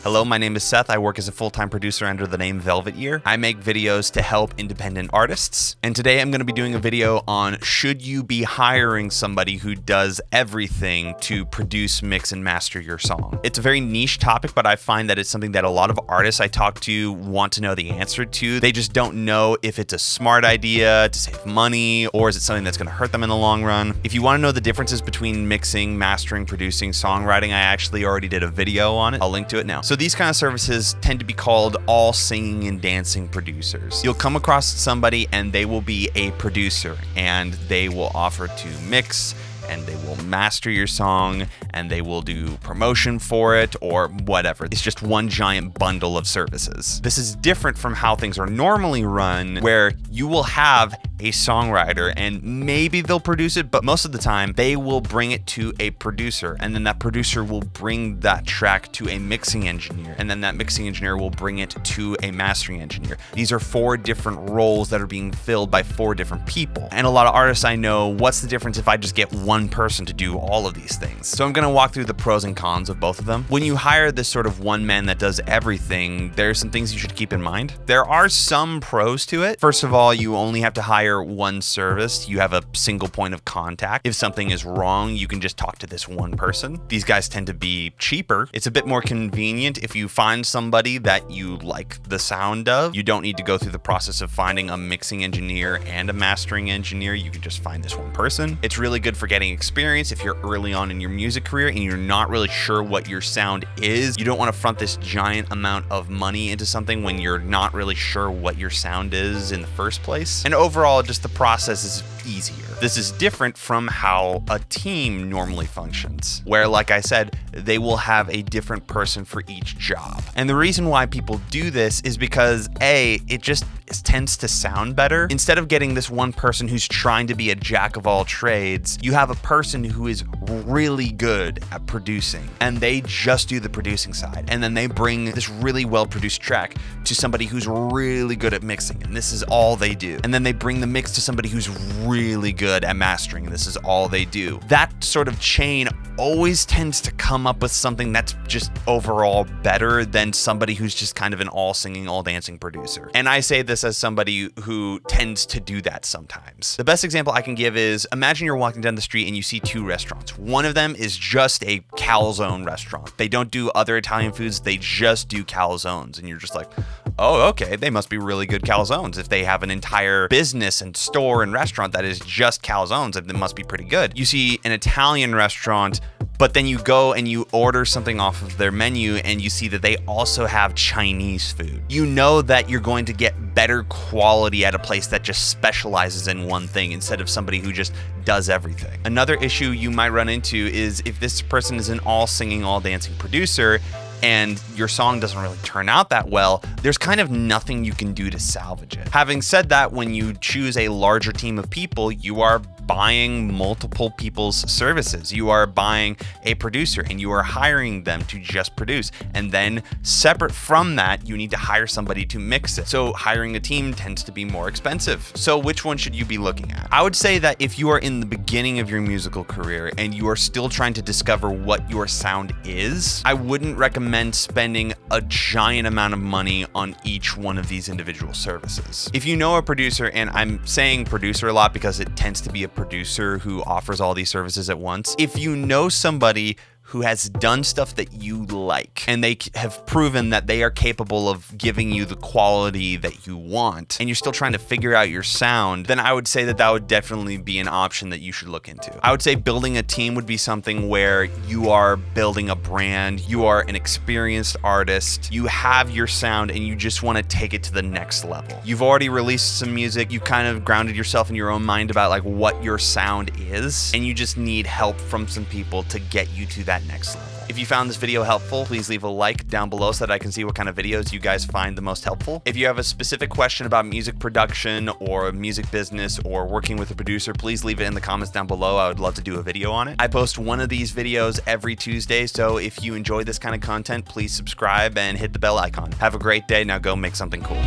Hello, my name is Seth. I work as a full-time producer under the name Velvet Year. I make videos to help independent artists. And today I'm going to be doing a video on should you be hiring somebody who does everything to produce, mix, and master your song. It's a very niche topic, but I find that it's something that a lot of artists I talk to want to know the answer to. They just don't know if it's a smart idea to save money, or is it something that's going to hurt them in the long run. If you want to know the differences between mixing, mastering, producing, songwriting, I actually already did a video on it. I'll link to it now. So these kind of services tend to be called all singing and dancing producers. You'll come across somebody and they will be a producer and they will offer to mix and they will master your song and they will do promotion for it or whatever. It's just one giant bundle of services. This is different from how things are normally run, where you will have a songwriter and maybe they'll produce it, but most of the time they will bring it to a producer, and then that producer will bring that track to a mixing engineer, and then that mixing engineer will bring it to a mastering engineer. These are 4 different roles that are being filled by 4 different people. And a lot of artists I know, what's the difference if I just get one person to do all of these things? So I'm going to walk through the pros and cons of both of them. When you hire this sort of one man that does everything, there's some things you should keep in mind. There are some pros to it. First of all, you only have to hire one service. You have a single point of contact. If something is wrong, you can just talk to this one person. These guys tend to be cheaper. It's a bit more convenient if you find somebody that you like the sound of. You don't need to go through the process of finding a mixing engineer and a mastering engineer. You can just find this one person. It's really good for getting experience if you're early on in your music career and you're not really sure what your sound is. You don't want to front this giant amount of money into something when you're not really sure what your sound is in the first place. And overall, just the process is easier. This is different from how a team normally functions, where, like I said, they will have a different person for each job. And the reason why people do this is because it just tends to sound better. Instead of getting this one person who's trying to be a jack of all trades, you have a person who is really good at producing and they just do the producing side. And then they bring this really well-produced track to somebody who's really good at mixing, and this is all they do. And then they bring the mix to somebody who's really good at mastering, and this is all they do. That sort of chain always tends to come up with something that's just overall better than somebody who's just kind of an all singing, all dancing producer. And I say this as somebody who tends to do that sometimes. The best example I can give is, imagine you're walking down the street and you see 2 restaurants. One of them is just a calzone restaurant. They don't do other Italian foods, they just do calzones. And you're just like, oh, okay, they must be really good calzones. If they have an entire business and store and restaurant that is just calzones, it must be pretty good. You see an Italian restaurant, but then you go and you order something off of their menu and you see that they also have Chinese food. You know that you're going to get better quality at a place that just specializes in one thing instead of somebody who just does everything. Another issue you might run into is if this person is an all singing, all dancing producer and your song doesn't really turn out that well, there's kind of nothing you can do to salvage it. Having said that, when you choose a larger team of people, you are buying multiple people's services. You are buying a producer and you are hiring them to just produce. And then separate from that, you need to hire somebody to mix it. So hiring a team tends to be more expensive. So which one should you be looking at? I would say that if you are in the beginning of your musical career and you are still trying to discover what your sound is, I wouldn't recommend spending a giant amount of money on each one of these individual services. If you know a producer, and I'm saying producer a lot because it tends to be a producer who offers all these services at once. If you know somebody who has done stuff that you like and they have proven that they are capable of giving you the quality that you want, and you're still trying to figure out your sound, then I would say that that would definitely be an option that you should look into. I would say building a team would be something where you are building a brand, you are an experienced artist, you have your sound and you just want to take it to the next level. You've already released some music, you kind of grounded yourself in your own mind about like what your sound is, and you just need help from some people to get you to that next level. If you found this video helpful, please leave a like down below so that I can see what kind of videos you guys find the most helpful. If you have a specific question about music production or music business or working with a producer, please leave it in the comments down below. I would love to do a video on it. I post one of these videos every Tuesday, so if you enjoy this kind of content, please subscribe and hit the bell icon. Have a great day. Now go make something cool.